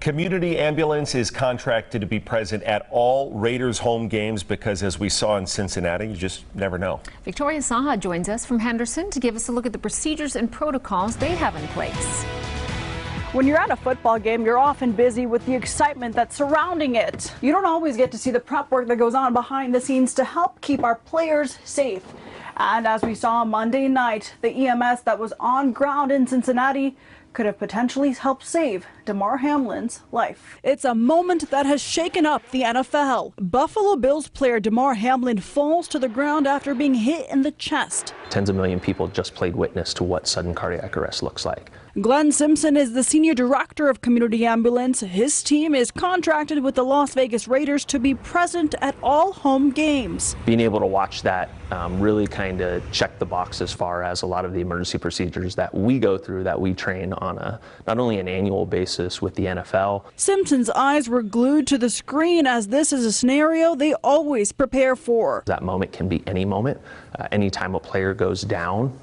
Community Ambulance is contracted to be present at all Raiders home games because, as we saw in Cincinnati, you just never know. Victoria Saha joins us from Henderson to give us a look at the procedures and protocols they have in place. When you're at a football game, you're often busy with the excitement that's surrounding it. You don't always get to see the prep work that goes on behind the scenes to help keep our players safe. And as we saw Monday night, the EMS that was on ground in Cincinnati could have potentially helped save Damar Hamlin's life. It's a moment that has shaken up the NFL. Buffalo Bills player Damar Hamlin falls to the ground after being hit in the chest. Tens of million people just played witness to what sudden cardiac arrest looks like. Glenn Simpson is the senior director of Community Ambulance. His team is contracted with the Las Vegas Raiders to be present at all home games. Being able to watch that really kind of check the box as far as a lot of the emergency procedures that we go through, that we train on a not only an annual basis with the NFL. Simpson's eyes were glued to the screen as this is a scenario they always prepare for. That moment can be any moment. Anytime a player goes down,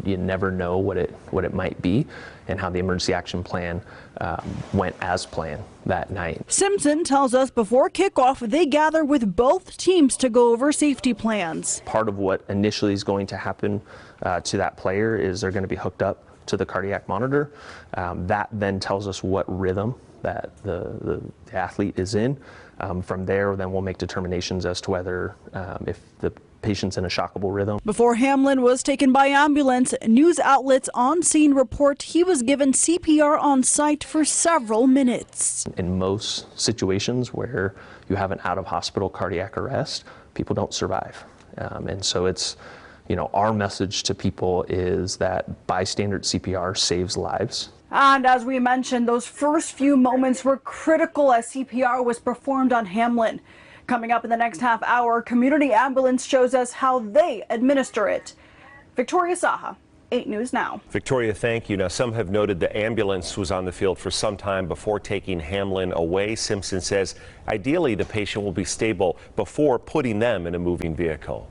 you never know what it might be, and how the emergency action plan went as planned that night. Simpson tells us before kickoff, they gather with both teams to go over safety plans. Part of what initially is going to happen to that player is they're going to be hooked up to the cardiac monitor. That then tells us what rhythm that the athlete is in. From there, then we'll make determinations as to whether if the patient's in a shockable rhythm. Before Hamlin was taken by ambulance, news outlets on scene report he was given CPR on site for several minutes. In most situations where you have an out-of-hospital cardiac arrest, people don't survive. And so it's, our message to people is that bystander CPR saves lives. And as we mentioned, those first few moments were critical as CPR was performed on Hamlin. Coming up in the next half hour, Community Ambulance shows us how they administer it. Victoria Saha, 8 News Now. Victoria, thank you. Now, some have noted the ambulance was on the field for some time before taking Hamlin away. Simpson says ideally the patient will be stable before putting them in a moving vehicle.